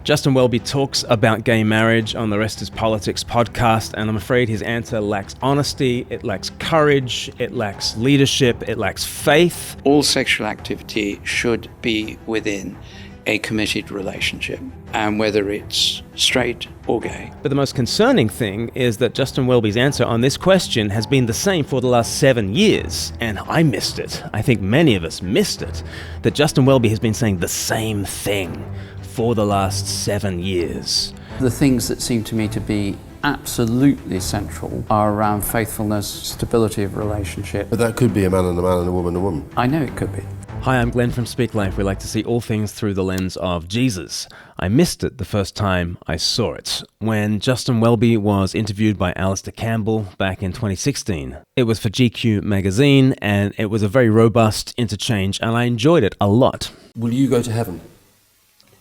Justin Welby talks about gay marriage on the Rest is Politics podcast, and I'm afraid his answer lacks honesty, it lacks courage, it lacks leadership, it lacks faith. All sexual activity should be within a committed relationship, and whether it's straight or gay. But the most concerning thing is that Justin Welby's answer on this question has been the same for the last 7 years, and I missed it. I think many of us missed it, that Justin Welby has been saying the same thing for the last 7 years. The things that seem to me to be absolutely central are around faithfulness, stability of relationship. But that could be a man and a man and a woman and a woman. I know it could be. Hi, I'm Glenn from Speak Life. We like to see all things through the lens of Jesus. I missed it the first time I saw it, when Justin Welby was interviewed by Alastair Campbell back in 2016. It was for GQ magazine, and it was a very robust interchange, and I enjoyed it a lot. Will you go to heaven?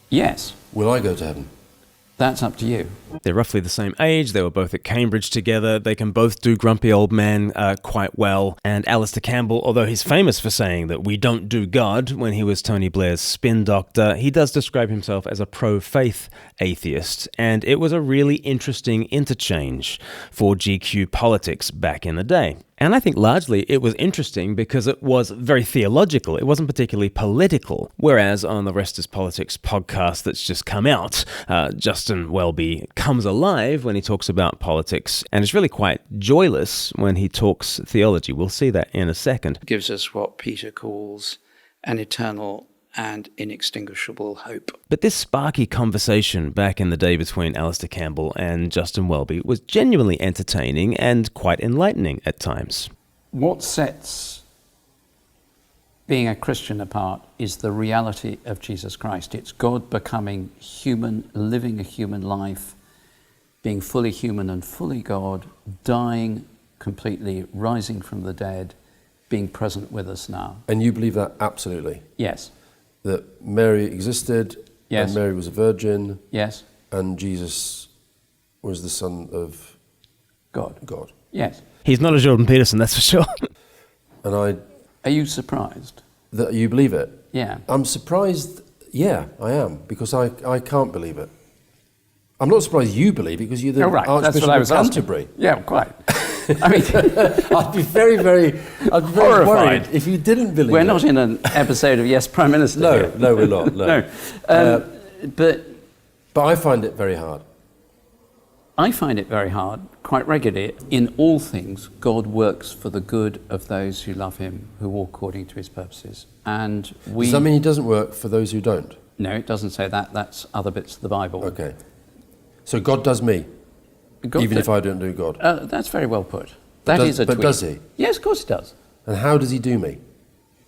Yes. Will I go to heaven? That's up to you. They're roughly the same age, they were both at Cambridge together, they can both do grumpy old man quite well, and Alastair Campbell, although he's famous for saying that we don't do God when he was Tony Blair's spin doctor, he does describe himself as a pro-faith atheist, and it was a really interesting interchange for GQ politics back in the day. And I think largely it was interesting because it was very theological. It wasn't particularly political. Whereas on the Rest is Politics podcast that's just come out, Justin Welby comes alive when he talks about politics, and it's really quite joyless when he talks theology. We'll see that in a second. It gives us what Peter calls an eternal and inextinguishable hope. But this sparky conversation back in the day between Alastair Campbell and Justin Welby was genuinely entertaining and quite enlightening at times. What sets being a Christian apart is the reality of Jesus Christ. It's God becoming human, living a human life, being fully human and fully God, dying completely, rising from the dead, being present with us now. And you believe that absolutely? Yes. That Mary existed, yes, and Mary was a virgin, yes, and Jesus was the Son of God. Yes. He's not a Jordan Peterson, that's for sure. And Are you surprised? that you believe it? Yeah. I'm surprised, yeah, I am, because I can't believe it. I'm not surprised you believe it, because you're the Archbishop of Canterbury. Yeah, quite. I mean, I'd be very horrified worried if you didn't believe it. We're not in an episode of Yes, Prime Minister. No, we're not. No. But I find it very hard. I find it very hard, quite regularly. In all things, God works for the good of those who love him, who walk according to his purposes. And Does that mean he doesn't work for those who don't? No, it doesn't say that. That's other bits of the Bible. Okay. So God does me, even if I don't do God? That's very well put. That is a tweet. But does he? Yes, of course he does. And how does he do me?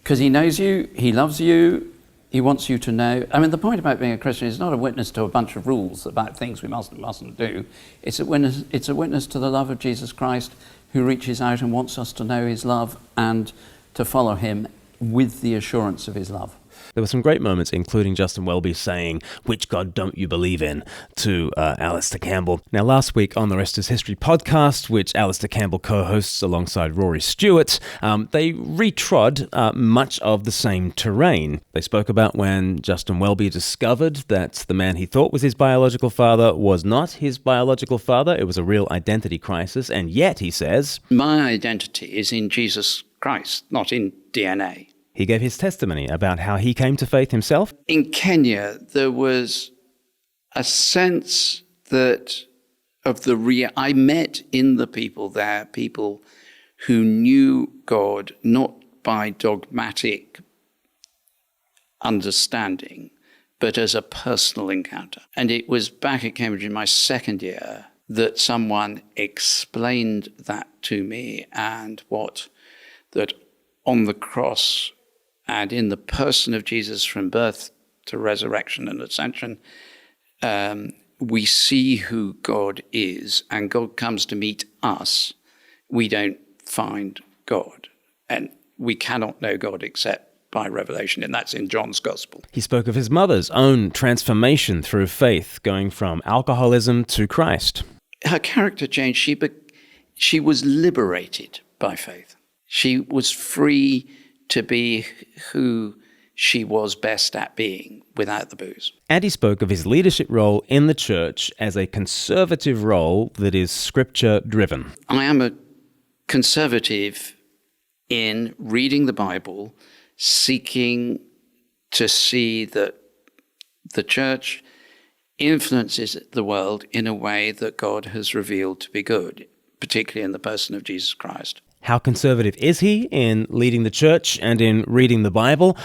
Because he knows you, he loves you, he wants you to know. I mean, the point about being a Christian is not a witness to a bunch of rules about things we must and mustn't do. It's a witness to the love of Jesus Christ, who reaches out and wants us to know his love and to follow him with the assurance of his love. There were some great moments, including Justin Welby saying, "Which God don't you believe in?" to Alastair Campbell. Now, last week on the Rest is History podcast, which Alastair Campbell co-hosts alongside Rory Stewart, they retrod much of the same terrain. They spoke about when Justin Welby discovered that the man he thought was his biological father was not his biological father. It was a real identity crisis, and yet, he says, my identity is in Jesus Christ, not in DNA. He gave his testimony about how he came to faith himself. In Kenya, there was a sense that I met in the people there, people who knew God not by dogmatic understanding, but as a personal encounter. And it was back at Cambridge in my second year that someone explained that to me, and that on the cross and in the person of Jesus from birth to resurrection and ascension, we see who God is, and God comes to meet us. We don't find God, and we cannot know God except by revelation, and that's in John's Gospel. He spoke of his mother's own transformation through faith, going from alcoholism to Christ. Her character changed. She was liberated by faith. She was free to be who she was best at being without the booze. And he spoke of his leadership role in the church as a conservative role that is scripture-driven. I am a conservative in reading the Bible, seeking to see that the church influences the world in a way that God has revealed to be good, particularly in the person of Jesus Christ. How conservative is he in leading the church and in reading the Bible?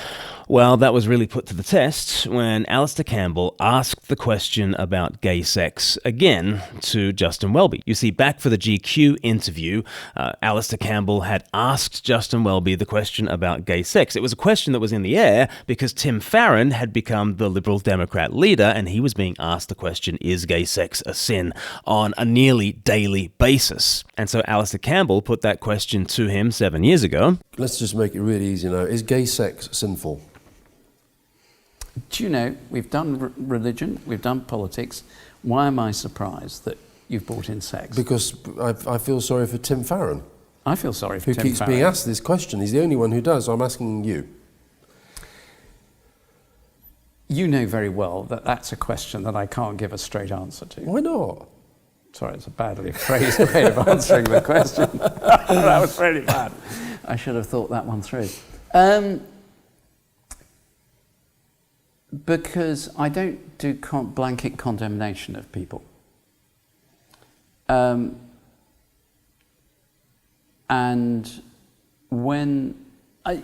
Well, that was really put to the test when Alastair Campbell asked the question about gay sex again to Justin Welby. You see, back for the GQ interview, Alastair Campbell had asked Justin Welby the question about gay sex. It was a question that was in the air because Tim Farron had become the Liberal Democrat leader, and he was being asked the question, is gay sex a sin, on a nearly daily basis. And so Alastair Campbell put that question to him 7 years ago. Let's just make it really easy now. Is gay sex sinful? Do you know, we've done religion, we've done politics. Why am I surprised that you've brought in sex? Because I feel sorry for Tim Farron. I feel sorry for Tim Farron. Who keeps being asked this question. He's the only one who does. So I'm asking you. You know very well that that's a question that I can't give a straight answer to. Why not? Sorry, it's a badly phrased way of answering the question. That was really bad. I should have thought that one through. Because I don't do blanket condemnation of people. And when I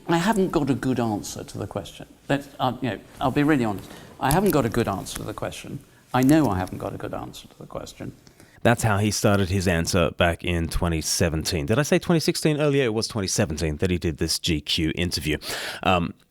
haven't got a good answer to the question. I'll be really honest. I haven't got a good answer to the question. I know I haven't got a good answer to the question. That's how he started his answer back in 2017. Did I say 2016 earlier? It was 2017 that he did this GQ interview.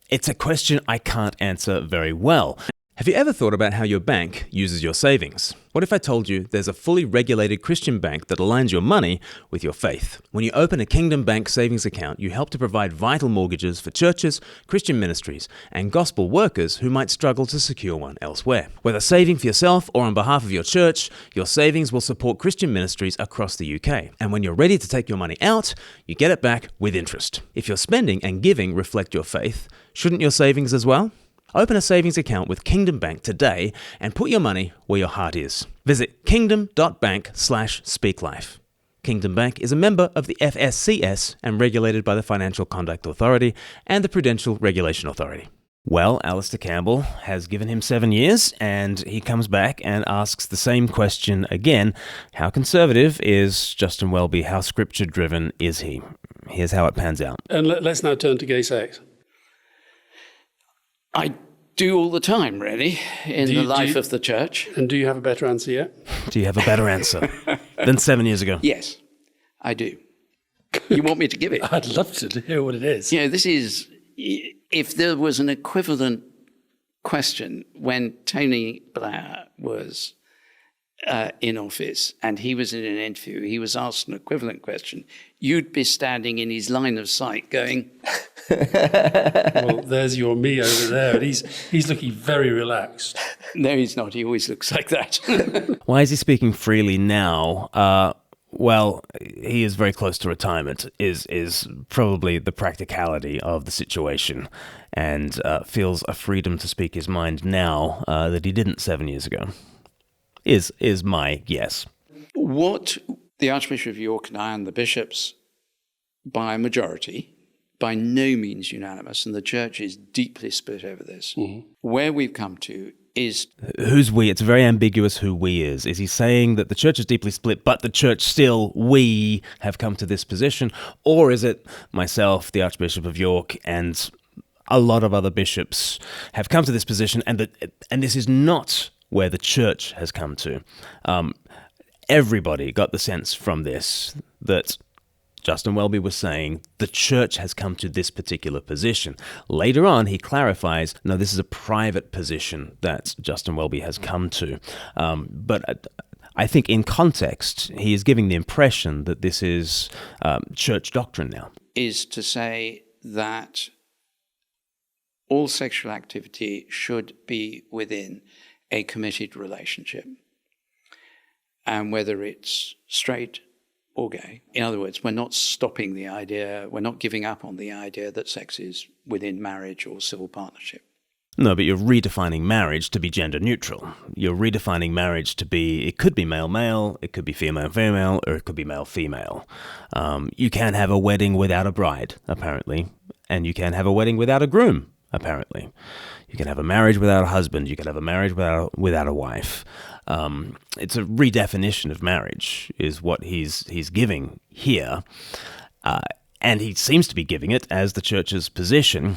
It's a question I can't answer very well. Have you ever thought about how your bank uses your savings? What if I told you there's a fully regulated Christian bank that aligns your money with your faith? When you open a Kingdom Bank savings account, you help to provide vital mortgages for churches, Christian ministries, and gospel workers who might struggle to secure one elsewhere. Whether saving for yourself or on behalf of your church, your savings will support Christian ministries across the UK. And when you're ready to take your money out, you get it back with interest. If your spending and giving reflect your faith, shouldn't your savings as well? Open a savings account with Kingdom Bank today and put your money where your heart is. Visit kingdom.bank/speaklife. Kingdom Bank is a member of the FSCS and regulated by the Financial Conduct Authority and the Prudential Regulation Authority. Well, Alastair Campbell has given him 7 years, and he comes back and asks the same question again. How conservative is Justin Welby? How scripture-driven is he? Here's how it pans out. And let's now turn to gay sex. I do all the time, really, in the life of the church. And do you have a better answer yet? Do you have a better answer than 7 years ago? Yes, I do. You want me to give it? I'd love to hear what it is. You know, this is, if there was an equivalent question when Tony Blair was in office and he was in an interview, he was asked an equivalent question, you'd be standing in his line of sight going... Well, there's your me over there, and he's looking very relaxed. No, he's not. He always looks like that. Why is he speaking freely now? Well, he is very close to retirement, is probably the practicality of the situation, and feels a freedom to speak his mind now that he didn't 7 years ago, is my guess. What the Archbishop of York and I and the bishops, by a majority, by no means unanimous, and the church is deeply split over this, where we've come to is... Who's we? It's very ambiguous who we is. Is he saying that the church is deeply split, but the church still, we, have come to this position? Or is it myself, the Archbishop of York, and a lot of other bishops have come to this position, and this is not where the church has come to? Everybody got the sense from this that Justin Welby was saying the church has come to this particular position. Later on, he clarifies, no, this is a private position that Justin Welby has come to. But I think in context, he is giving the impression that this is church doctrine now. Is to say that all sexual activity should be within a committed relationship. And whether it's straight, or gay. In other words, we're not stopping the idea, we're not giving up on the idea that sex is within marriage or civil partnership. No, but you're redefining marriage to be gender neutral. You're redefining marriage to be, it could be male-male, it could be female-female, or it could be male-female. You can have a wedding without a bride, apparently, and you can have a wedding without a groom, apparently. You can have a marriage without a husband, you can have a marriage without a wife. It's a redefinition of marriage, is what he's giving here. And he seems to be giving it as the church's position,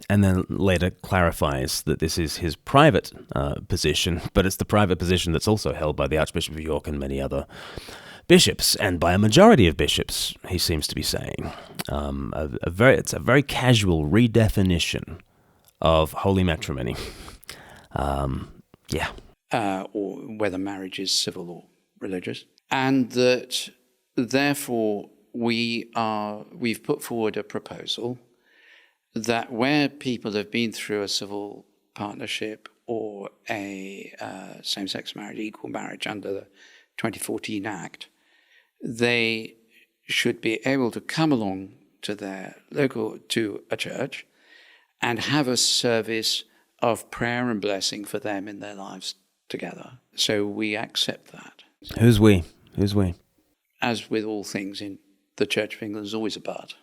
and then later clarifies that this is his private position, but it's the private position that's also held by the Archbishop of York and many other bishops, and by a majority of bishops, he seems to be saying. It's a very casual redefinition of holy matrimony. Or whether marriage is civil or religious. And that, therefore, we've put forward a proposal that where people have been through a civil partnership or a same-sex marriage, equal marriage under the 2014 Act, they should be able to come along to a church and have a service of prayer and blessing for them in their lives together. So we accept that. Who's we? Who's we? As with all things in the Church of England, there's always a but.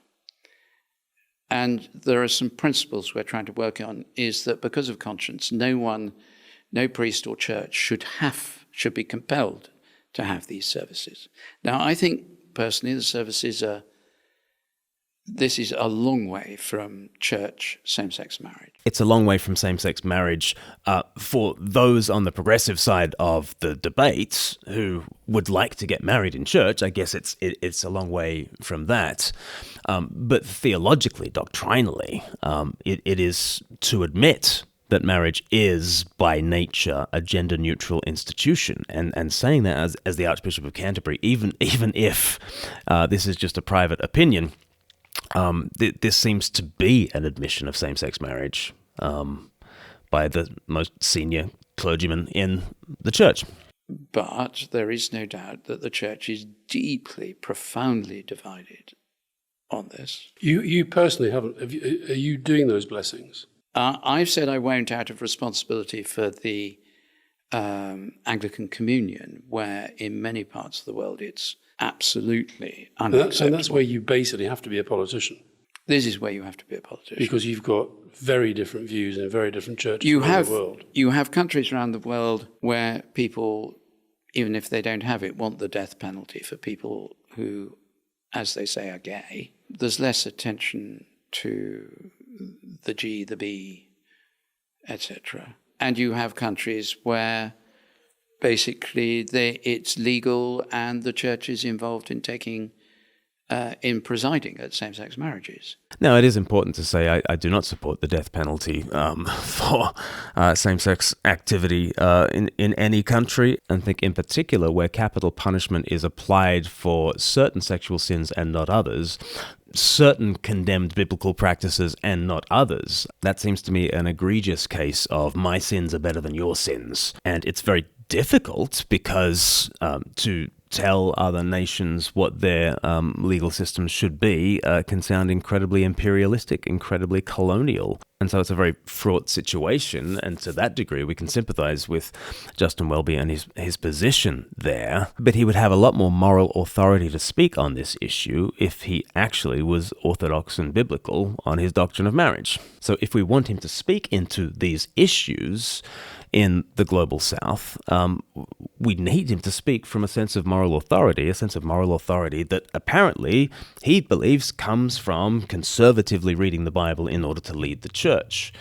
And there are some principles we're trying to work on, is that because of conscience, no priest or church should be compelled to have these services. Now, I think personally this is a long way from church same-sex marriage. It's a long way from same-sex marriage for those on the progressive side of the debate who would like to get married in church. I guess it's a long way from that. But theologically, doctrinally, it is to admit that marriage is by nature a gender-neutral institution, and saying that as the Archbishop of Canterbury, even if this is just a private opinion. This seems to be an admission of same-sex marriage by the most senior clergyman in the church. But there is no doubt that the church is deeply, profoundly divided on this. You personally haven't. Are you doing those blessings? I've said I won't out of responsibility for the Anglican Communion, where in many parts of the world it's absolutely unacceptable. And that's where you basically have to be a politician. This is where you have to be a politician. Because you've got very different views in very different churches around the world. You have countries around the world where people, even if they don't have it, want the death penalty for people who, as they say, are gay. There's less attention to the G, the B, etc. And you have countries where basically it's legal and the church is involved in presiding at same-sex marriages. Now, it is important to say I do not support the death penalty for same-sex activity in any country, and think in particular where capital punishment is applied for certain sexual sins and not others, certain condemned biblical practices and not others. That seems to me an egregious case of my sins are better than your sins. And it's very difficult because to tell other nations what their legal systems should be can sound incredibly imperialistic, incredibly colonial. And so it's a very fraught situation, and to that degree we can sympathize with Justin Welby and his position there. But he would have a lot more moral authority to speak on this issue if he actually was orthodox and biblical on his doctrine of marriage. So if we want him to speak into these issues in the global south, we need him to speak from a sense of moral authority that apparently he believes comes from conservatively reading the Bible in order to lead the church.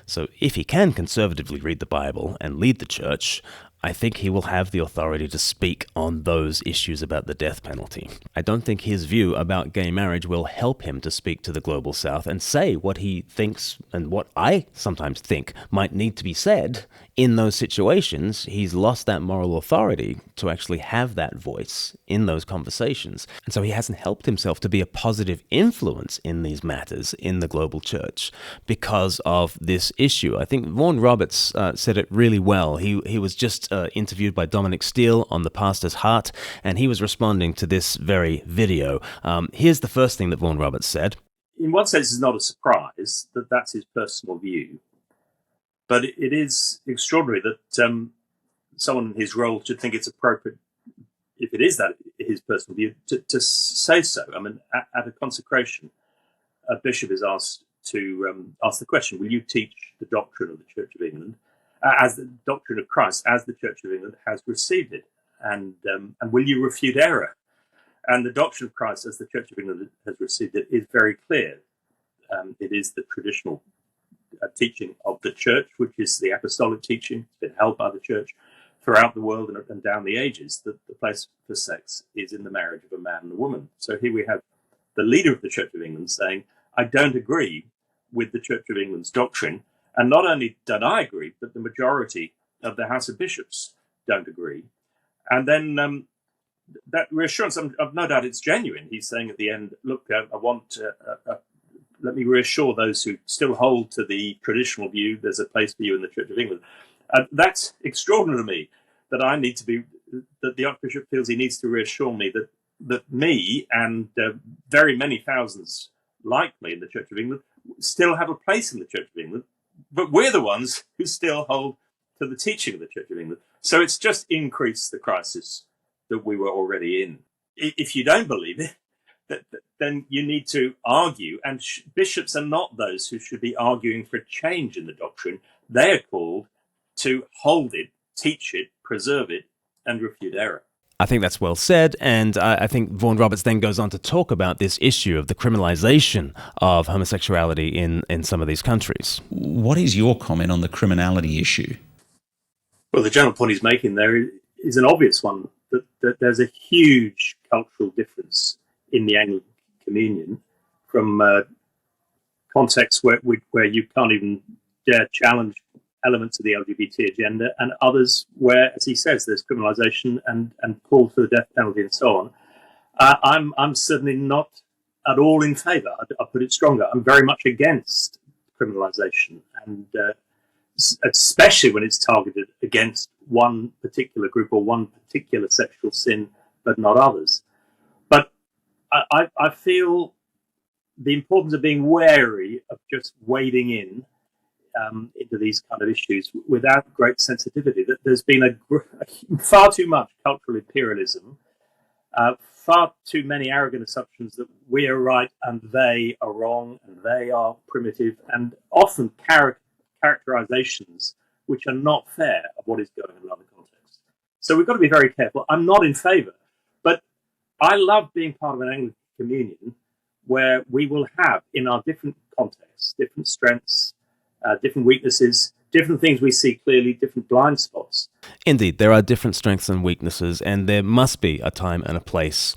So if he can conservatively read the Bible and lead the church, I think he will have the authority to speak on those issues about the death penalty. I don't think his view about gay marriage will help him to speak to the global south and say what he thinks and what I sometimes think might need to be said in those situations. He's lost that moral authority to actually have that voice in those conversations. And so he hasn't helped himself to be a positive influence in these matters in the global church because of this issue. I think Vaughan Roberts said it really well. He was just just interviewed by Dominic Steele on The Pastor's Heart, and he was responding to this very video. Here's the first thing that Vaughan Roberts said. In one sense, it's not a surprise that that's his personal view, but it is extraordinary that someone in his role should think it's appropriate, if it is that his personal view, to say so. I mean, at a consecration, a bishop is asked to ask the question, will you teach the doctrine of the Church of England, as the doctrine of Christ, as the Church of England has received it, and will you refute error? And the doctrine of Christ, as the Church of England has received it, is very clear. It is the traditional teaching of the Church, which is the apostolic teaching. It's been held by the Church throughout the world and down the ages, that the place for sex is in the marriage of a man and a woman. So here we have the leader of the Church of England saying, I don't agree with the Church of England's doctrine. And not only don't I agree, but the majority of the House of Bishops don't agree. And then that reassurance, I've no doubt it's genuine. He's saying at the end, look, I want, let me reassure those who still hold to the traditional view, there's a place for you in the Church of England. That's extraordinary to me, that I need to be, that the Archbishop feels he needs to reassure me that me and very many thousands like me in the Church of England still have a place in the Church of England, but we're the ones who still hold to the teaching of the Church of England. So it's just increased the crisis that we were already in. If you don't believe it, then you need to argue, and bishops are not those who should be arguing for a change in the doctrine. They are called to hold it, teach it, preserve it, and refute error. I think that's well said, and I think Vaughan Roberts then goes on to talk about this issue of the criminalisation of homosexuality in some of these countries. What is your comment on the criminality issue? Well, the general point he's making there is an obvious one, that there's a huge cultural difference in the Anglican Communion from contexts where you can't even dare challenge elements of the LGBT agenda, and others where, as he says, there's criminalisation and call for the death penalty and so on. I'm certainly not at all in favour. I'll put it stronger. I'm very much against criminalisation, and especially when it's targeted against one particular group or one particular sexual sin, but not others. But I feel the importance of being wary of just wading into these kind of issues without great sensitivity. That there's been far too much cultural imperialism, far too many arrogant assumptions that we are right and they are wrong and they are primitive, and often characterizations which are not fair of what is going on in other contexts. So we've got to be very careful. I'm not in favour, but I love being part of an Anglican communion where we will have, in our different contexts, different strengths, different weaknesses, different things we see clearly, different blind spots. Indeed, there are different strengths and weaknesses, and there must be a time and a place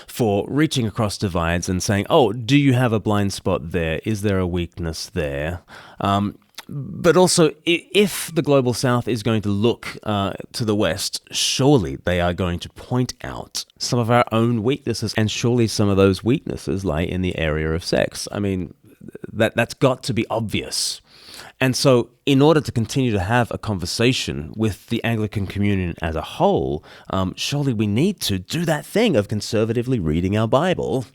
for reaching across divides and saying, oh, do you have a blind spot there? Is there a weakness there? But also, if the Global South is going to look to the West, surely they are going to point out some of our own weaknesses, and surely some of those weaknesses lie in the area of sex. I mean, that's got to be obvious. And so in order to continue to have a conversation with the Anglican communion as a whole, surely we need to do that thing of conservatively reading our Bible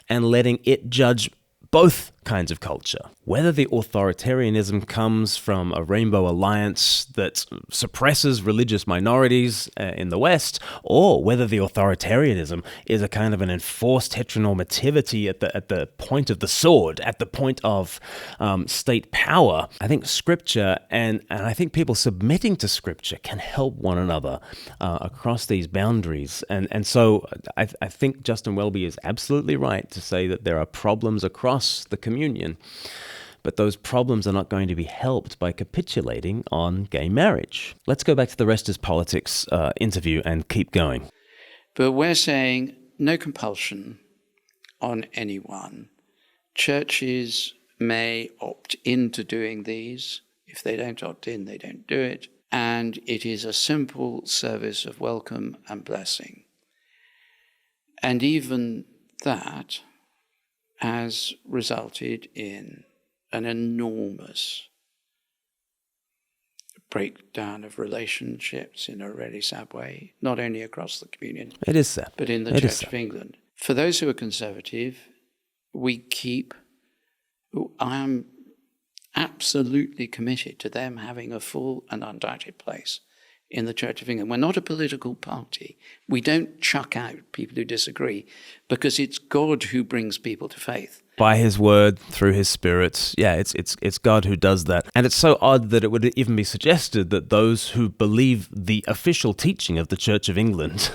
and letting it judge both kinds of culture. Whether the authoritarianism comes from a rainbow alliance that suppresses religious minorities in the West, or whether the authoritarianism is a kind of an enforced heteronormativity at the point of the sword, at the point of state power, I think Scripture and I think people submitting to Scripture can help one another across these boundaries. And so I think Justin Welby is absolutely right to say that there are problems across the communion, but those problems are not going to be helped by capitulating on gay marriage. Let's go back to the Rest is Politics interview and keep going. But we're saying no compulsion on anyone. Churches may opt into doing these. If they don't opt in, they don't do it. And it is a simple service of welcome and blessing. And even that has resulted in an enormous breakdown of relationships in a really sad way, not only across the communion. It is sad. But in the Church of England. For those who are conservative, I am absolutely committed to them having a full and undoubted place in the Church of England. We're not a political party. We don't chuck out people who disagree, because it's God who brings people to faith. By his word, through his spirit. Yeah, it's God who does that. And it's so odd that it would even be suggested that those who believe the official teaching of the Church of England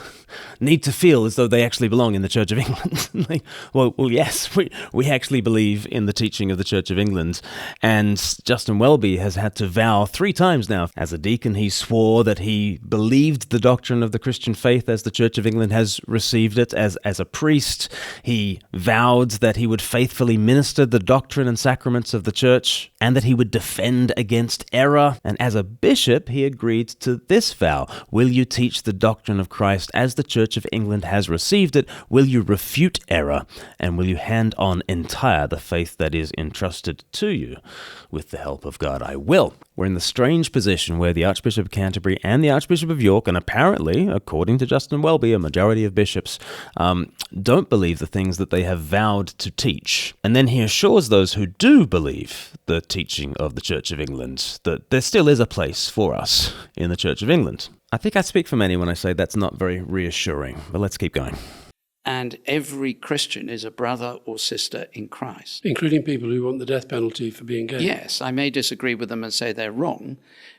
need to feel as though they actually belong in the Church of England. well, yes, we actually believe in the teaching of the Church of England. And Justin Welby has had to vow 3 times now. As a deacon, he swore that he believed the doctrine of the Christian faith as the Church of England has received it. As a priest, he vowed that he would faithfully minister the doctrine and sacraments of the Church, and that he would defend against error. And as a bishop, he agreed to this vow: will you teach the doctrine of Christ as the Church of England has received it? Will you refute error? And will you hand on entire the faith that is entrusted to you? With the help of God, I will. We're in the strange position where the Archbishop of Canterbury and the Archbishop of York, and apparently, according to Justin Welby, a majority of bishops, don't believe the things that they have vowed to teach. And then he assures those who do believe the teaching of the Church of England that there still is a place for us in the Church of England. I think I speak for many when I say that's not very reassuring, but let's keep going. And every Christian is a brother or sister in Christ. Including people who want the death penalty for being gay. Yes, I may disagree with them and say they're wrong,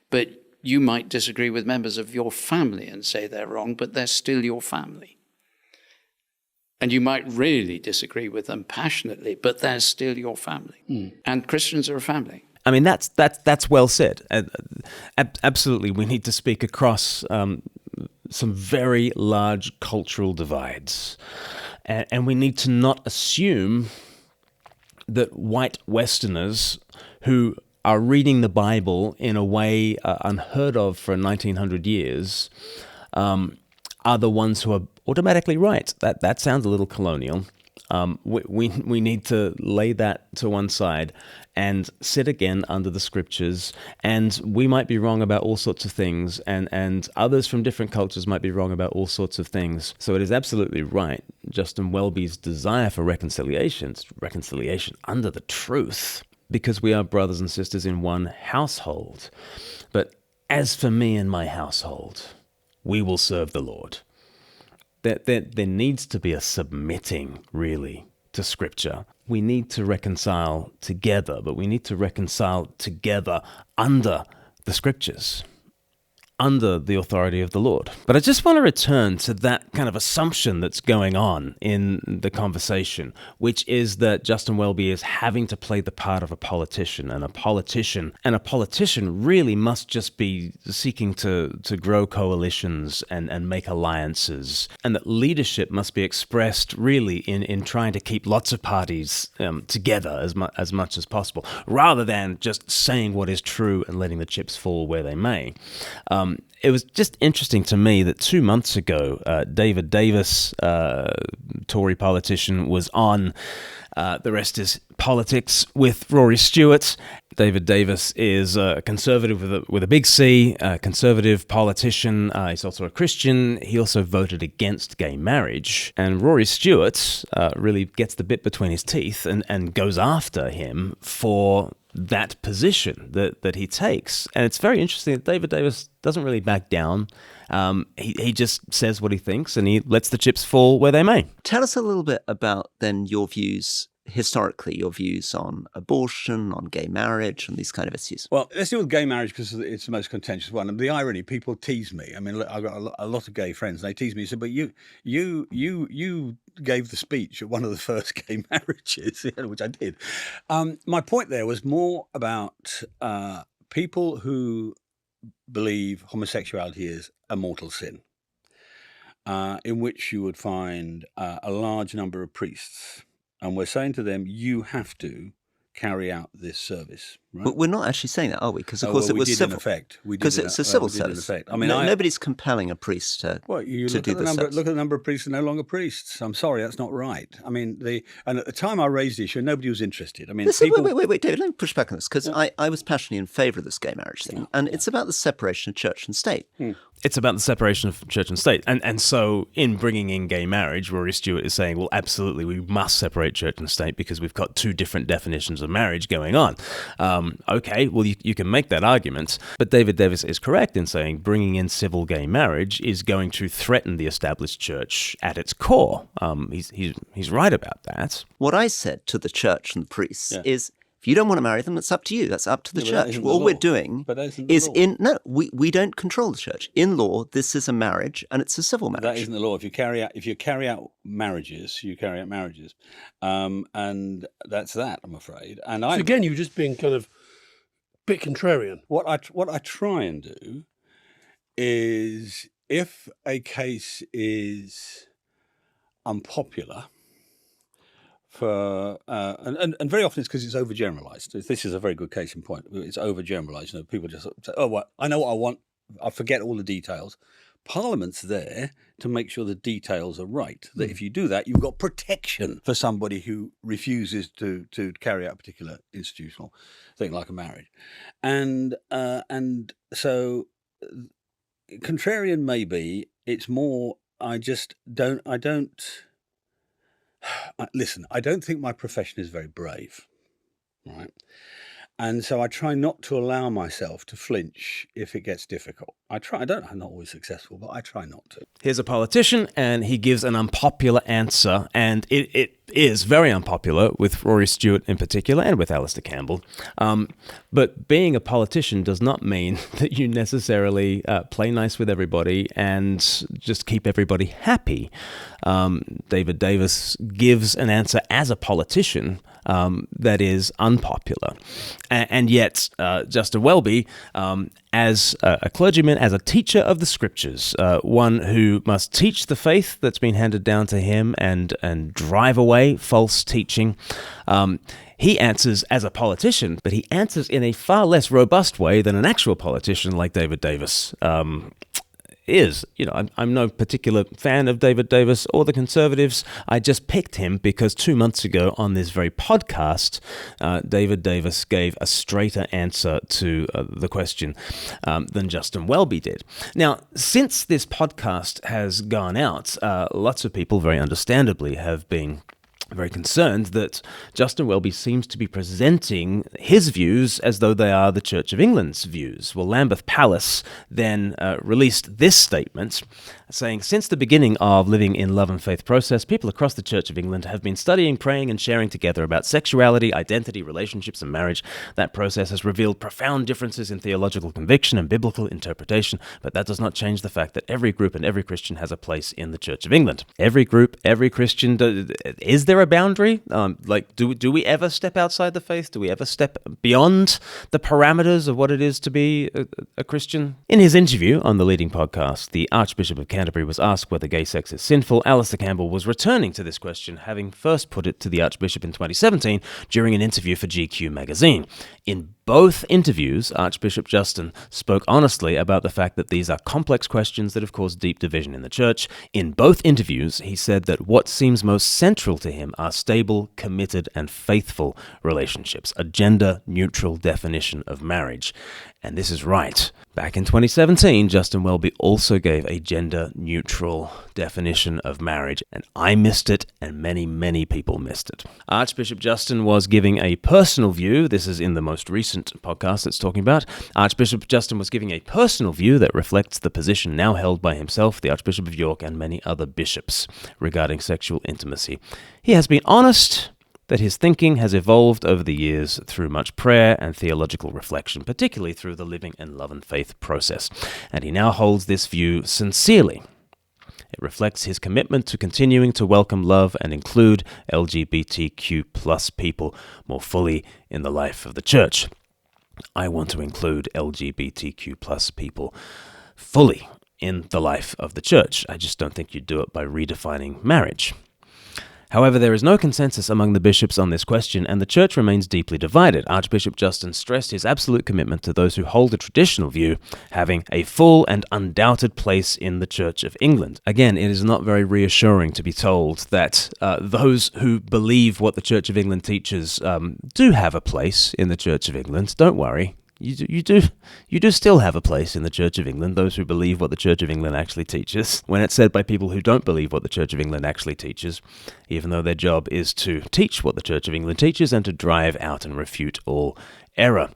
but you might disagree with members of your family and say they're wrong, but they're still your family. And you might really disagree with them passionately, but they're still your family. And Christians are a family. I mean, that's well said. Absolutely, we need to speak across some very large cultural divides. And we need to not assume that white Westerners who are reading the Bible in a way unheard of for 1900 years are the ones who are automatically right. That sounds a little colonial. We need to lay that to one side and sit again under the scriptures. And we might be wrong about all sorts of things, and others from different cultures might be wrong about all sorts of things. So it is absolutely right. Justin Welby's desire for reconciliation under the truth, because we are brothers and sisters in one household. But as for me and my household, we will serve the Lord. There needs to be a submitting, really, to Scripture. We need to reconcile together, but we need to reconcile together under the Scriptures, under the authority of the Lord. But I just want to return to that kind of assumption that's going on in the conversation, which is that Justin Welby is having to play the part of a politician, and a politician really must just be seeking to grow coalitions and make alliances, and that leadership must be expressed really in trying to keep lots of parties together as much as possible, rather than just saying what is true and letting the chips fall where they may. It was just interesting to me that 2 months ago, David Davis, Tory politician, was on The Rest is Politics with Rory Stewart. David Davis is a conservative with a big C, a conservative politician. He's also a Christian. He also voted against gay marriage. And Rory Stewart really gets the bit between his teeth and goes after him for that position that he takes. And it's very interesting that David Davis doesn't really back down. He just says what he thinks, and he lets the chips fall where they may. Tell us a little bit about then your views historically, your views on abortion, on gay marriage, and these kind of issues. Well, let's deal with gay marriage because it's the most contentious one. And the irony, people tease me. I mean, look, I've got a lot of gay friends, and they tease me. They say, but you gave the speech at one of the first gay marriages, which I did. My point there was more about people who believe homosexuality is a mortal sin, in which you would find a large number of priests. And we're saying to them, you have to carry out this service. Right? But we're not actually saying that, are we? Because, of course, it was civil. In effect. Because it's a civil service. I mean, nobody's compelling a priest to do this. Look at the number of priests who are no longer priests. I'm sorry, that's not right. I mean, and at the time I raised the issue, nobody was interested. I mean, wait, David, let me push back on this, because I was passionately in favour of this gay marriage thing, and it's about the separation of church and state. It's about the separation of church and state. And so in bringing in gay marriage, Rory Stewart is saying, well, absolutely, we must separate church and state because we've got two different definitions of marriage going on. Okay, well, you can make that argument. But David Davis is correct in saying bringing in civil gay marriage is going to threaten the established church at its core. He's right about that. What I said to the church and the priests is, if you don't want to marry them, that's up to you. That's up to the church. All we're doing is we don't control the church. In law, this is a marriage, and it's a civil marriage. That isn't the law. If you carry out marriages, you carry out marriages, and that's that. I'm afraid. And so again, you're just being kind of a bit contrarian. What I try and do is, if a case is unpopular. And very often it's because it's overgeneralized. This is a very good case in point. It's overgeneralized. People just say, "Oh, well, I know what I want. I forget all the details." Parliament's there to make sure the details are right. That if you do that, you've got protection for somebody who refuses to carry out a particular institutional thing like a marriage. And so, contrarian maybe. It's more. I don't. Listen, I don't think my profession is very brave, right? And so I try not to allow myself to flinch if it gets difficult. I'm not always successful, but I try not to. Here's a politician, and he gives an unpopular answer, and it is very unpopular with Rory Stewart in particular, and with Alastair Campbell. But being a politician does not mean that you necessarily play nice with everybody and just keep everybody happy. David Davis gives an answer as a politician that is unpopular. And yet, Justin Welby, as a clergyman, as a teacher of the scriptures, one who must teach the faith that's been handed down to him and drive away false teaching, he answers as a politician, but he answers in a far less robust way than an actual politician like David Davis is. I'm no particular fan of David Davis or the Conservatives. I just picked him because 2 months ago on this very podcast, David Davis gave a straighter answer to the question than Justin Welby did. Now, since this podcast has gone out, lots of people, very understandably, have been very concerned that Justin Welby seems to be presenting his views as though they are the Church of England's views. Well, Lambeth Palace then released this statement saying, since the beginning of Living in Love and Faith process, people across the Church of England have been studying, praying, and sharing together about sexuality, identity, relationships, and marriage. That process has revealed profound differences in theological conviction and biblical interpretation, but that does not change the fact that every group and every Christian has a place in the Church of England. Every group, every Christian, is there a boundary? Do we ever step outside the faith? Do we ever step beyond the parameters of what it is to be a Christian? In his interview on the Leading Podcast, the Archbishop of Canterbury was asked whether gay sex is sinful. Alastair Campbell was returning to this question, having first put it to the Archbishop in 2017 during an interview for GQ magazine. In both interviews, Archbishop Justin spoke honestly about the fact that these are complex questions that have caused deep division in the church. In both interviews, he said that what seems most central to him are stable, committed, and faithful relationships, a gender-neutral definition of marriage. And this is right. Back in 2017, Justin Welby also gave a gender-neutral definition of marriage, and I missed it, and many, many people missed it. Archbishop Justin was giving a personal view. This is in the most recent podcast it's talking about. Archbishop Justin was giving a personal view that reflects the position now held by himself, the Archbishop of York, and many other bishops regarding sexual intimacy. He has been honest that his thinking has evolved over the years through much prayer and theological reflection, particularly through the Living in Love and Faith process, and he now holds this view sincerely. It reflects his commitment to continuing to welcome, love, and include LGBTQ plus people more fully in the life of the Church. I want to include LGBTQ plus people fully in the life of the Church. I just don't think you do it by redefining marriage. However, there is no consensus among the bishops on this question, and the Church remains deeply divided. Archbishop Justin stressed his absolute commitment to those who hold a traditional view having a full and undoubted place in the Church of England. Again, it is not very reassuring to be told that those who believe what the Church of England teaches do have a place in the Church of England. Don't worry. You do still have a place in the Church of England, those who believe what the Church of England actually teaches, when it's said by people who don't believe what the Church of England actually teaches, even though their job is to teach what the Church of England teaches and to drive out and refute all error.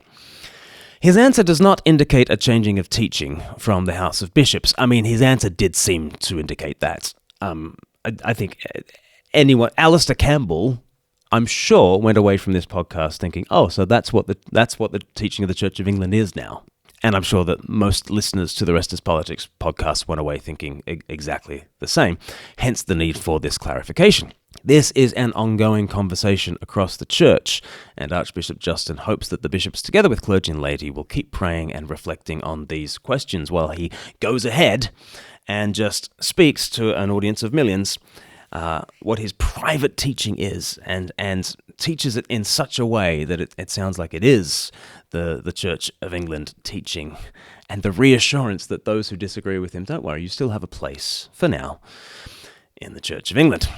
His answer does not indicate a changing of teaching from the House of Bishops. I mean, his answer did seem to indicate that. I think Alastair Campbell, I'm sure, went away from this podcast thinking, oh, so that's what the teaching of the Church of England is now. And I'm sure that most listeners to the Rest is Politics podcast went away thinking exactly the same, hence the need for this clarification. This is an ongoing conversation across the Church, and Archbishop Justin hopes that the bishops, together with clergy and laity, will keep praying and reflecting on these questions while he goes ahead and just speaks to an audience of millions what his private teaching is, and teaches it in such a way that it sounds like it is the Church of England teaching, and the reassurance that those who disagree with him, don't worry, you still have a place, for now, in the Church of England.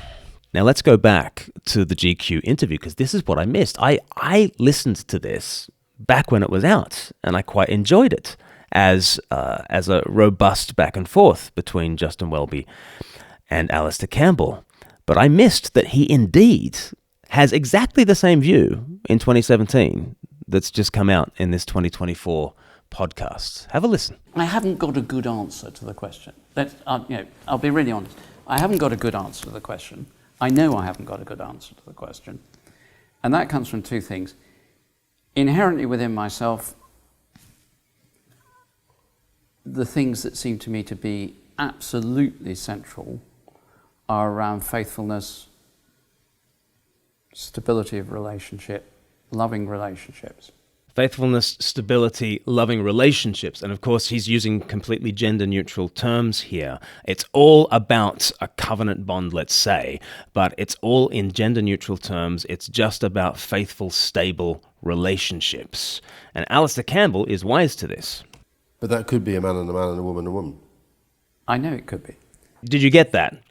Now let's go back to the GQ interview, because this is what I missed. I listened to this back when it was out, and I quite enjoyed it as a robust back and forth between Justin Welby and Alastair Campbell. But I missed that he indeed has exactly the same view in 2017 that's just come out in this 2024 podcast. Have a listen. I haven't got a good answer to the question. I'll be really honest. I haven't got a good answer to the question. I know I haven't got a good answer to the question. And that comes from two things. Inherently within myself, the things that seem to me to be absolutely central are around faithfulness, stability of relationship, loving relationships. Faithfulness, stability, loving relationships. And of course, he's using completely gender-neutral terms here. It's all about a covenant bond, let's say, but it's all in gender-neutral terms. It's just about faithful, stable relationships. And Alastair Campbell is wise to this. But that could be a man and a man and a woman and a woman. I know it could be. Did you get that?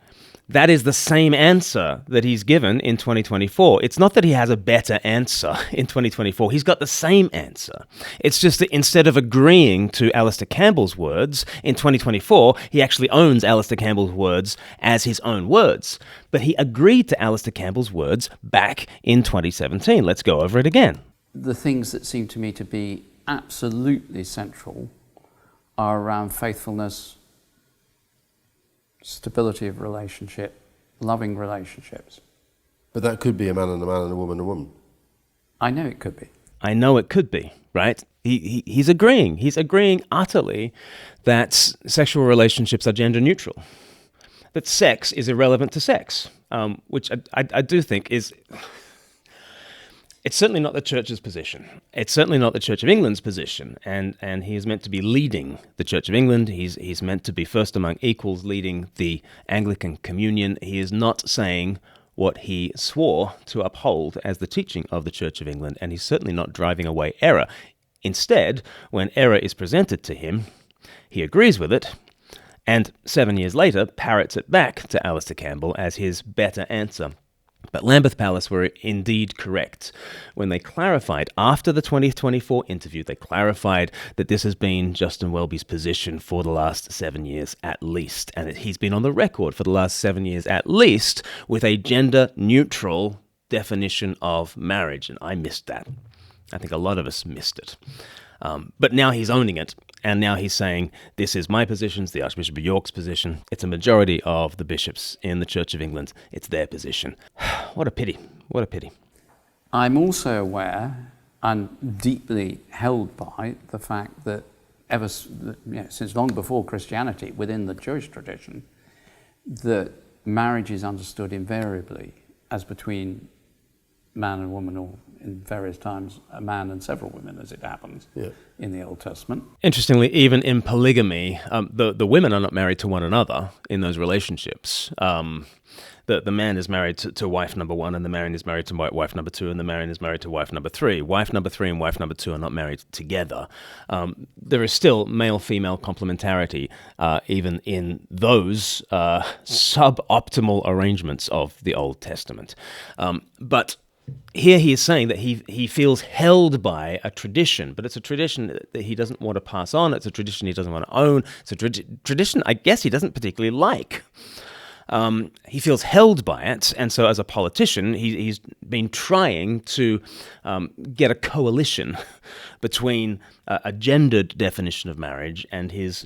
That is the same answer that he's given in 2024. It's not that he has a better answer in 2024. He's got the same answer. It's just that instead of agreeing to Alastair Campbell's words in 2024, he actually owns Alastair Campbell's words as his own words. But he agreed to Alastair Campbell's words back in 2017. Let's go over it again. The things that seem to me to be absolutely central are around faithfulness, stability of relationship, loving relationships. But that could be a man and a man and a woman and a woman. I know it could be. I know it could be, right? He's agreeing. He's agreeing utterly that sexual relationships are gender neutral, that sex is irrelevant to sex, which I do think is... It's certainly not the Church's position. It's certainly not the Church of England's position, and he is meant to be leading the Church of England. He's meant to be first among equals, leading the Anglican Communion. He is not saying what he swore to uphold as the teaching of the Church of England, and he's certainly not driving away error. Instead, when error is presented to him, he agrees with it, and 7 years later parrots it back to Alastair Campbell as his better answer. But Lambeth Palace were indeed correct when they clarified, after the 2024 interview, they clarified that this has been Justin Welby's position for the last 7 years at least, and that he's been on the record for the last 7 years at least with a gender-neutral definition of marriage, and I missed that. I think a lot of us missed it. But now he's owning it, and now he's saying, this is my position, it's the Archbishop of York's position, it's a majority of the bishops in the Church of England, it's their position. What a pity, what a pity. I'm also aware and deeply held by the fact that since long before Christianity, within the Jewish tradition, that marriage is understood invariably as between man and woman, or in various times a man and several women, as it happens in the Old Testament. Interestingly, even in polygamy, the women are not married to one another in those relationships. The man is married to wife number 1, and the man is married to wife number 2, and the man is married to wife number 3. Wife number 3 and wife number 2 are not married together. There is still male-female complementarity even in those suboptimal arrangements of the Old Testament. But here he is saying that he feels held by a tradition, but it's a tradition that he doesn't want to pass on. It's a tradition he doesn't want to own. It's a tradition, I guess, he doesn't particularly like. He feels held by it, and so as a politician, he's been trying to get a coalition between a gendered definition of marriage and his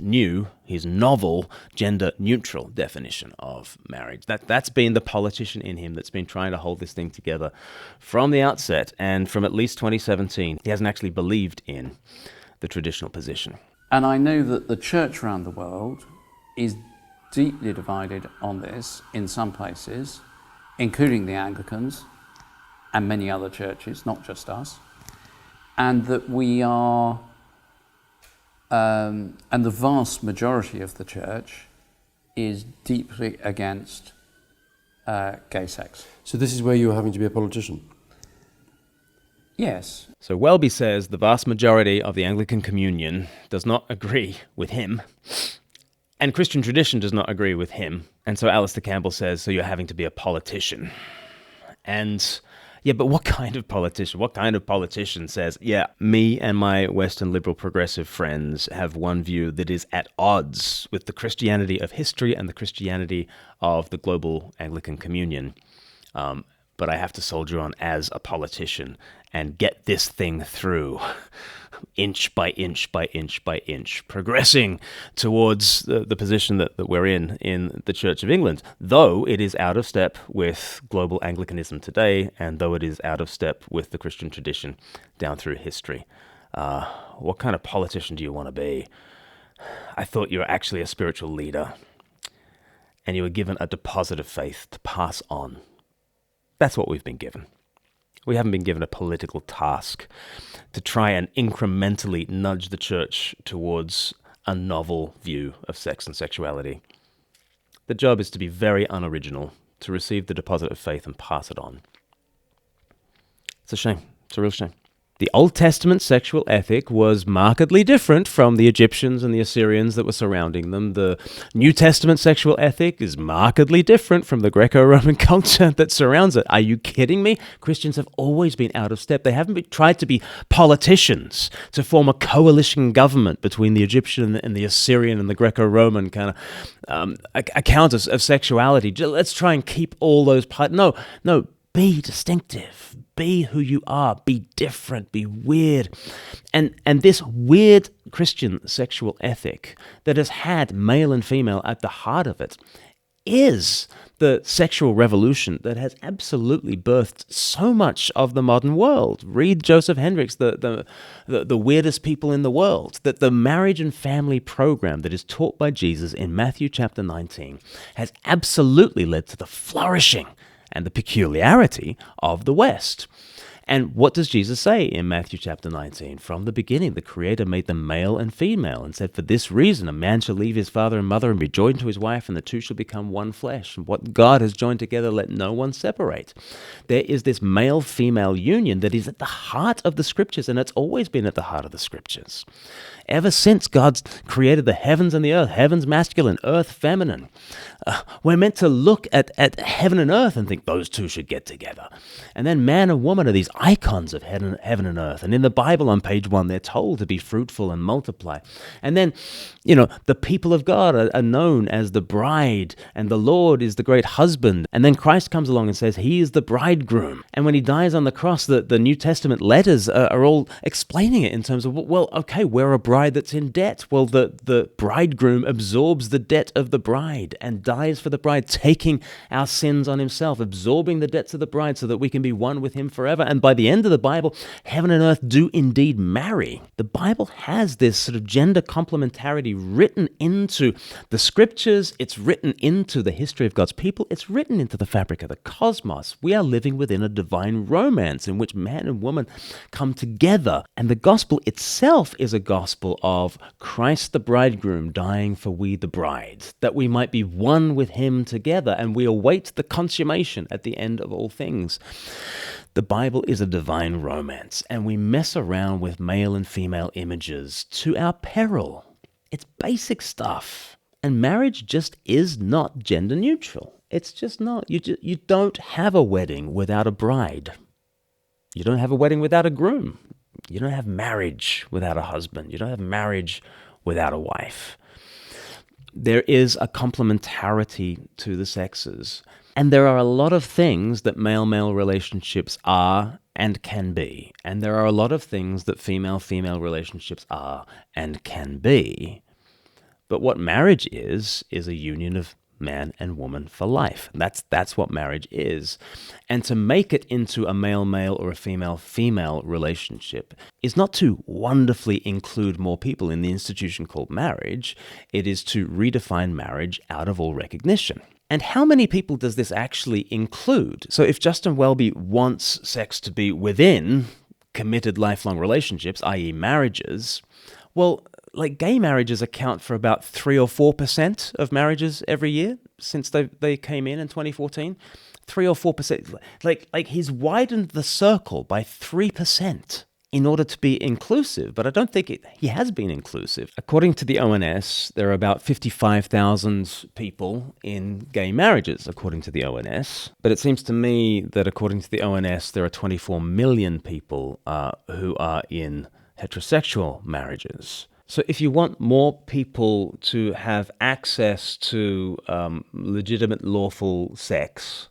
novel, gender-neutral definition of marriage. That's been the politician in him that's been trying to hold this thing together from the outset, and from at least 2017, he hasn't actually believed in the traditional position. And I know that the church around the world is deeply divided on this in some places, including the Anglicans and many other churches, not just us, and that we are, and the vast majority of the church is deeply against gay sex. So this is where you're having to be a politician? Yes. So Welby says the vast majority of the Anglican Communion does not agree with him, and Christian tradition does not agree with him. And so Alastair Campbell says, so you're having to be a politician. And yeah, but what kind of politician? What kind of politician says, yeah, me and my Western liberal progressive friends have one view that is at odds with the Christianity of history and the Christianity of the global Anglican Communion. But I have to soldier on as a politician and get this thing through inch by inch by inch by inch, progressing towards the position that we're in the Church of England, though it is out of step with global Anglicanism today, and though it is out of step with the Christian tradition down through history. What kind of politician do you want to be? I thought you were actually a spiritual leader, and you were given a deposit of faith to pass on. That's what we've been given. We haven't been given a political task to try and incrementally nudge the church towards a novel view of sex and sexuality. The job is to be very unoriginal, to receive the deposit of faith and pass it on. It's a shame. It's a real shame. The Old Testament sexual ethic was markedly different from the Egyptians and the Assyrians that were surrounding them. The New Testament sexual ethic is markedly different from the Greco-Roman culture that surrounds it. Are you kidding me? Christians have always been out of step. They haven't tried to be politicians, to form a coalition government between the Egyptian and the Assyrian and the Greco-Roman kind of account of sexuality. Let's try and keep all those parts. No, be distinctive. Be who you are. Be different. Be weird. And this weird Christian sexual ethic that has had male and female at the heart of it is the sexual revolution that has absolutely birthed so much of the modern world. Read Joseph Hendricks, the weirdest people in the world. That the marriage and family program that is taught by Jesus in Matthew chapter 19 has absolutely led to the flourishing and the peculiarity of the West. And what does Jesus say in Matthew chapter 19? From the beginning, the Creator made them male and female and said, for this reason, a man shall leave his father and mother and be joined to his wife, and the two shall become one flesh. And what God has joined together, let no one separate. There is this male-female union that is at the heart of the Scriptures, and it's always been at the heart of the Scriptures. Ever since God's created the heavens and the earth, heavens masculine, earth feminine, we're meant to look at heaven and earth and think those two should get together. And then man and woman are these icons of heaven and earth. And in the Bible on page 1, they're told to be fruitful and multiply. And then, the people of God are known as the bride, and the Lord is the great husband. And then Christ comes along and says he is the bridegroom. And when he dies on the cross, the New Testament letters are all explaining it in terms of, well, okay, we're a bride that's in debt. Well, the bridegroom absorbs the debt of the bride and dies for the bride, taking our sins on himself, absorbing the debts of the bride so that we can be one with him forever. And And by the end of the Bible, heaven and earth do indeed marry. The Bible has this sort of gender complementarity written into the scriptures. It's written into the history of God's people. It's written into the fabric of the cosmos. We are living within a divine romance in which man and woman come together. And the gospel itself is a gospel of Christ the bridegroom dying for we the bride, that we might be one with him together, and we await the consummation at the end of all things. The Bible is a divine romance, and we mess around with male and female images to our peril. It's basic stuff. And marriage just is not gender neutral. It's just not. You don't have a wedding without a bride. You don't have a wedding without a groom. You don't have marriage without a husband. You don't have marriage without a wife. There is a complementarity to the sexes. And there are a lot of things that male-male relationships are and can be. And there are a lot of things that female-female relationships are and can be. But what marriage is a union of man and woman for life. That's what marriage is. And to make it into a male-male or a female-female relationship is not to wonderfully include more people in the institution called marriage. It is to redefine marriage out of all recognition. And how many people does this actually include? So if Justin Welby wants sex to be within committed lifelong relationships, i.e. marriages, well, like gay marriages account for about 3 or 4% of marriages every year since they came in 2014. 3 or 4%. Like he's widened the circle by 3% in order to be inclusive, but I don't think he has been inclusive. According to the ONS, there are about 55,000 people in gay marriages, according to the ONS. But it seems to me that according to the ONS, there are 24 million people who are in heterosexual marriages. So if you want more people to have access to legitimate, lawful sex,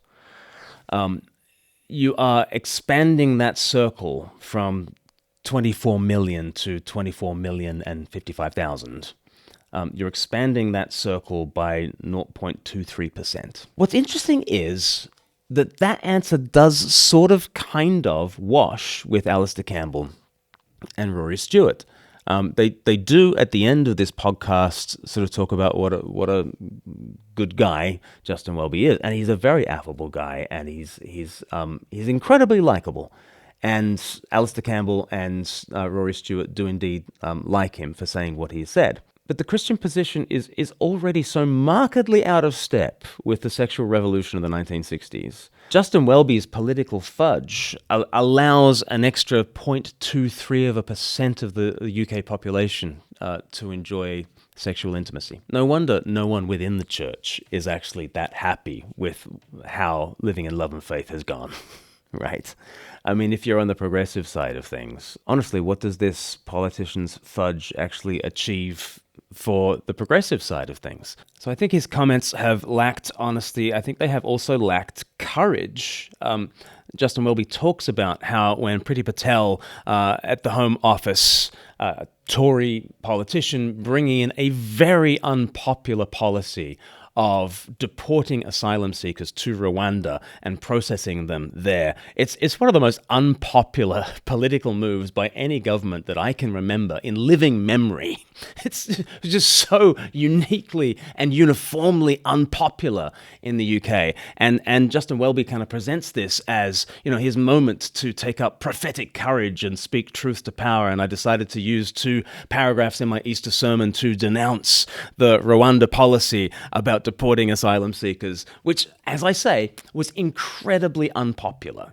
you are expanding that circle from 24 million to 24 million and 55,000. You're expanding that circle by 0.23%. What's interesting is that answer does sort of kind of wash with Alastair Campbell and Rory Stewart. They do at the end of this podcast sort of talk about what a good guy Justin Welby is, and he's a very affable guy, and he's incredibly likable. And Alastair Campbell and Rory Stewart do indeed like him for saying what he said. But the Christian position is already so markedly out of step with the sexual revolution of the 1960s. Justin Welby's political fudge allows an extra 0.23% of the UK population to enjoy sexual intimacy. No wonder no one within the church is actually that happy with how living in love and faith has gone, right? I mean, if you're on the progressive side of things, honestly, what does this politician's fudge actually achieve for the progressive side of things? So I think his comments have lacked honesty. I think they have also lacked courage. Justin Welby talks about how when Priti Patel at the Home Office, Tory politician, bringing in a very unpopular policy of deporting asylum seekers to Rwanda and processing them there. It's one of the most unpopular political moves by any government that I can remember in living memory. It's just so uniquely and uniformly unpopular in the UK. And Justin Welby kind of presents this as, his moment to take up prophetic courage and speak truth to power. And I decided to use 2 paragraphs in my Easter sermon to denounce the Rwanda policy about deporting asylum seekers, which, as I say, was incredibly unpopular.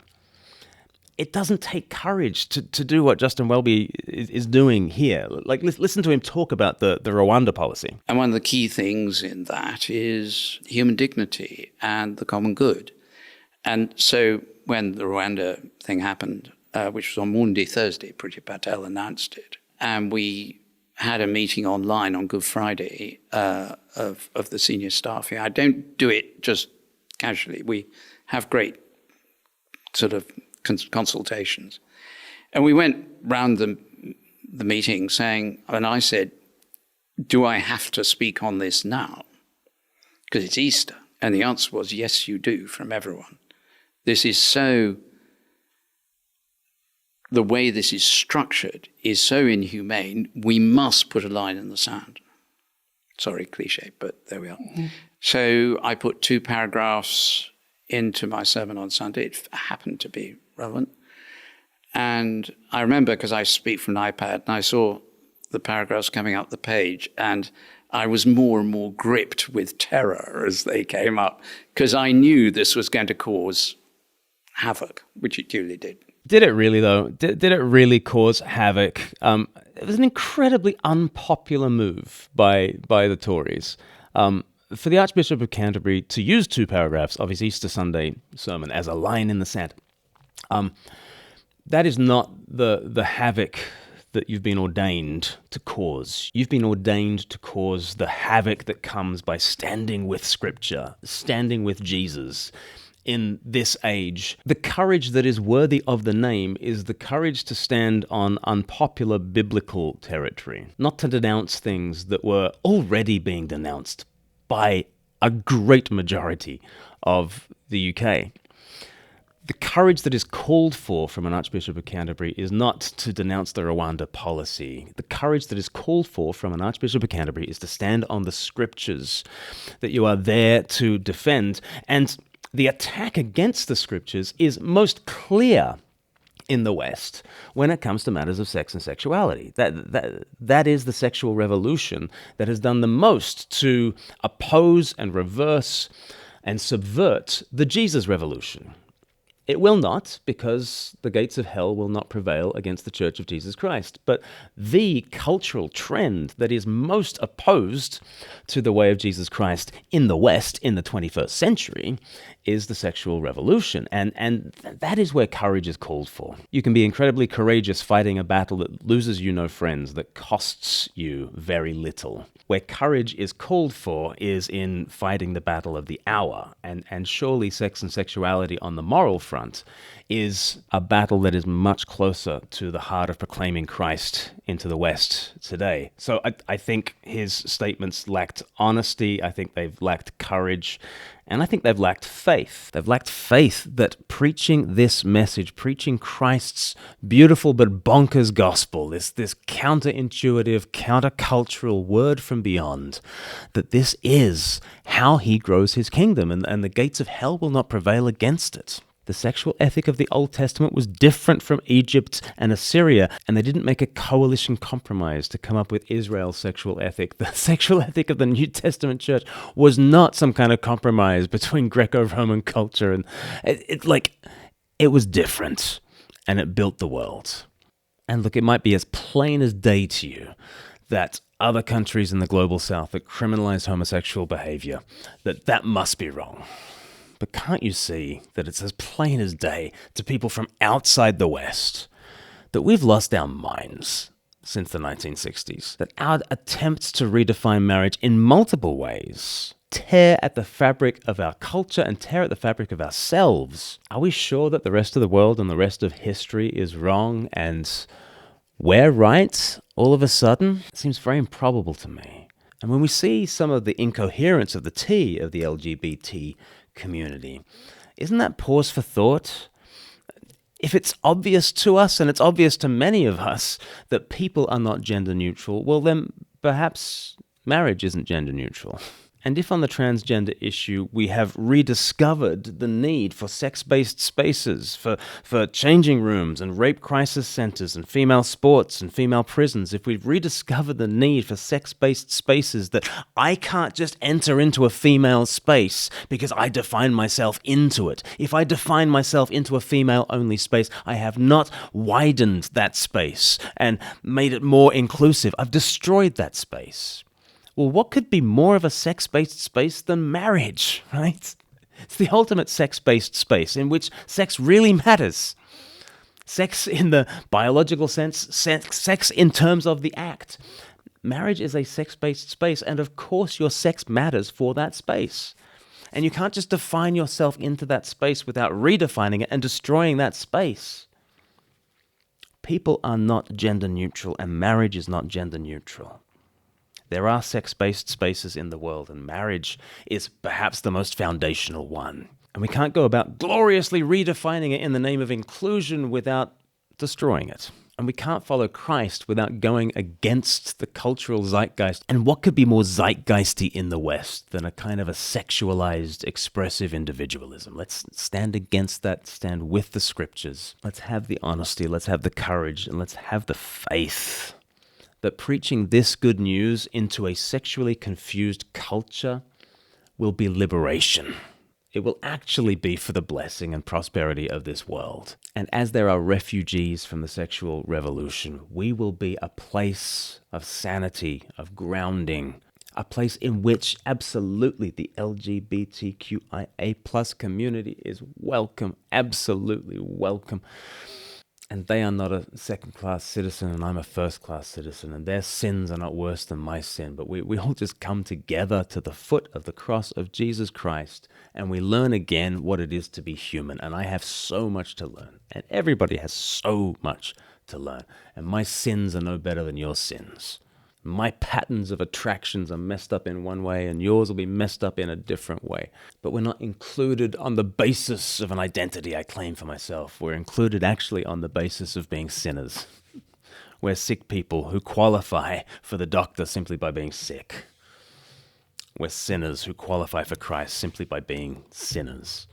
It doesn't take courage to do what Justin Welby is doing here. Like, listen to him talk about the Rwanda policy. And one of the key things in that is human dignity and the common good. And so when the Rwanda thing happened, which was on Maundy Thursday, Priti Patel announced it, and we had a meeting online on Good Friday of the senior staff here. I don't do it just casually. We have great sort of consultations. And we went round the meeting saying, and I said, do I have to speak on this now? Because it's Easter. And the answer was, yes, you do, from everyone. This is so the way this is structured is so inhumane, we must put a line in the sand. Sorry, cliche, but there we are. Mm-hmm. So I put 2 paragraphs into my sermon on Sunday. It happened to be relevant. And I remember, because I speak from an iPad, and I saw the paragraphs coming up the page, and I was more and more gripped with terror as they came up, because I knew this was going to cause havoc, which it duly did. Did it really, though? Did it really cause havoc? It was an incredibly unpopular move by the Tories. For the Archbishop of Canterbury to use 2 paragraphs of his Easter Sunday sermon as a line in the sand, that is not the havoc that you've been ordained to cause. You've been ordained to cause the havoc that comes by standing with Scripture, standing with Jesus in this age. The courage that is worthy of the name is the courage to stand on unpopular biblical territory, not to denounce things that were already being denounced by a great majority of the UK. The courage that is called for from an Archbishop of Canterbury is not to denounce the Rwanda policy. The courage that is called for from an Archbishop of Canterbury is to stand on the Scriptures that you are there to defend. And the attack against the Scriptures is most clear in the West when it comes to matters of sex and sexuality. That is the sexual revolution that has done the most to oppose and reverse and subvert the Jesus revolution. It will not, because the gates of hell will not prevail against the Church of Jesus Christ. But the cultural trend that is most opposed to the way of Jesus Christ in the West in the 21st century is the sexual revolution. And that is where courage is called for. You can be incredibly courageous fighting a battle that loses you no friends, that costs you very little. Where courage is called for is in fighting the battle of the hour. And surely sex and sexuality on the moral front is a battle that is much closer to the heart of proclaiming Christ into the West today. So I think his statements lacked honesty. I think they've lacked courage. And I think they've lacked faith. They've lacked faith that preaching this message, preaching Christ's beautiful but bonkers gospel, this counterintuitive, countercultural word from beyond, that this is how he grows his kingdom, and the gates of hell will not prevail against it. The sexual ethic of the Old Testament was different from Egypt and Assyria, and they didn't make a coalition compromise to come up with Israel's sexual ethic. The sexual ethic of the New Testament church was not some kind of compromise between Greco-Roman culture, and it was different, and it built the world. And look, it might be as plain as day to you that other countries in the global south that criminalize homosexual behavior, that must be wrong. But can't you see that it's as plain as day to people from outside the West that we've lost our minds since the 1960s? That our attempts to redefine marriage in multiple ways tear at the fabric of our culture and tear at the fabric of ourselves. Are we sure that the rest of the world and the rest of history is wrong and we're right all of a sudden? It seems very improbable to me. And when we see some of the incoherence of the T of the LGBT community, isn't that pause for thought? If it's obvious to us, and it's obvious to many of us, that people are not gender neutral, well then perhaps marriage isn't gender neutral. And if on the transgender issue we have rediscovered the need for sex-based spaces, for changing rooms and rape crisis centers and female sports and female prisons, if we've rediscovered the need for sex-based spaces, that I can't just enter into a female space because I define myself into it. If I define myself into a female-only space, I have not widened that space and made it more inclusive. I've destroyed that space. Well, what could be more of a sex-based space than marriage, right? It's the ultimate sex-based space in which sex really matters. Sex in the biological sense, sex in terms of the act. Marriage is a sex-based space, and of course your sex matters for that space. And you can't just define yourself into that space without redefining it and destroying that space. People are not gender neutral, and marriage is not gender neutral. There are sex-based spaces in the world, and marriage is perhaps the most foundational one. And we can't go about gloriously redefining it in the name of inclusion without destroying it. And we can't follow Christ without going against the cultural zeitgeist. And what could be more zeitgeisty in the West than a kind of a sexualized, expressive individualism? Let's stand against that, stand with the scriptures. Let's have the honesty, let's have the courage, and let's have the faith that preaching this good news into a sexually confused culture will be liberation. It will actually be for the blessing and prosperity of this world. And as there are refugees from the sexual revolution, we will be a place of sanity, of grounding, a place in which absolutely the LGBTQIA+ community is welcome, absolutely welcome. And they are not a second-class citizen, and I'm a first-class citizen, and their sins are not worse than my sin. But we all just come together to the foot of the cross of Jesus Christ, and we learn again what it is to be human. And I have so much to learn, and everybody has so much to learn. And my sins are no better than your sins. My patterns of attractions are messed up in one way, and yours will be messed up in a different way. But we're not included on the basis of an identity I claim for myself. We're included actually on the basis of being sinners. We're sick people who qualify for the doctor simply by being sick. We're sinners who qualify for Christ simply by being sinners.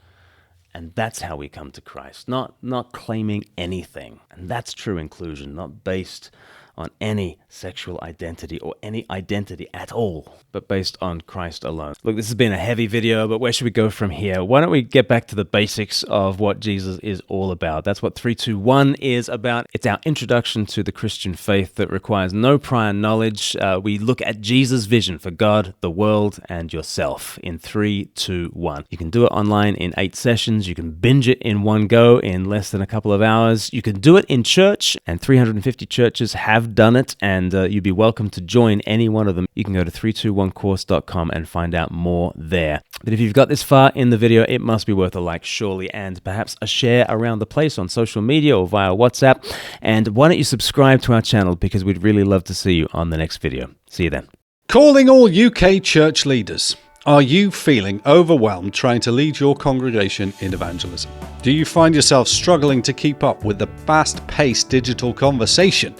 And that's how we come to Christ, not claiming anything. And that's true inclusion, not based on any sexual identity or any identity at all, but based on Christ alone. Look, this has been a heavy video, but where should we go from here? Why don't we get back to the basics of what Jesus is all about? That's what 321 is about. It's our introduction to the Christian faith that requires no prior knowledge. We look at Jesus' vision for God, the world, and yourself in 3, 2, 1. You can do it online in 8 sessions. You can binge it in one go in less than a couple of hours. You can do it in church, and 350 churches have done it, and you'd be welcome to join any one of them. You can go to 321course.com and find out more there. But if you've got this far in the video, it must be worth a like, surely, and perhaps a share around the place on social media or via WhatsApp. And why don't you subscribe to our channel, because we'd really love to see you on the next video. See you then. Calling all UK church leaders. Are you feeling overwhelmed trying to lead your congregation in evangelism? Do you find yourself struggling to keep up with the fast-paced digital conversation?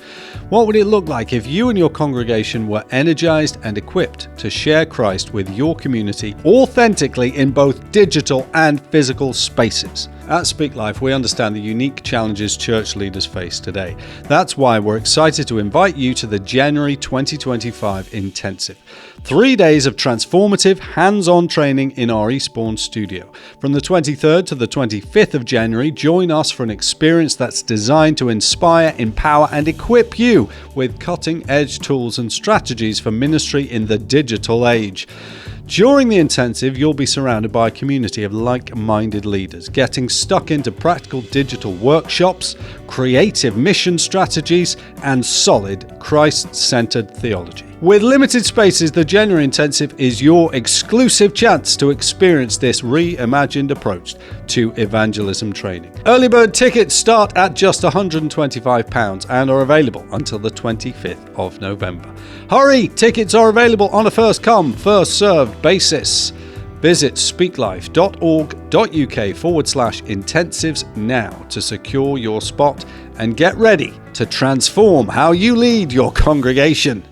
What would it look like if you and your congregation were energized and equipped to share Christ with your community authentically in both digital and physical spaces? At Speak Life, we understand the unique challenges church leaders face today. That's why we're excited to invite you to the January 2025 Intensive. 3 days of transformative, hands-on training in our Eastbourne studio. From the 23rd to the 25th of January, join us for an experience that's designed to inspire, empower, and equip you with cutting-edge tools and strategies for ministry in the digital age. During the intensive, you'll be surrounded by a community of like-minded leaders, getting stuck into practical digital workshops, creative mission strategies, and solid Christ-centered theology. With limited spaces, the January Intensive is your exclusive chance to experience this reimagined approach to evangelism training. Early bird tickets start at just £125 and are available until the 25th of November. Hurry! Tickets are available on a first-come, first-served basis. Visit speaklife.org.uk/intensives now to secure your spot and get ready to transform how you lead your congregation.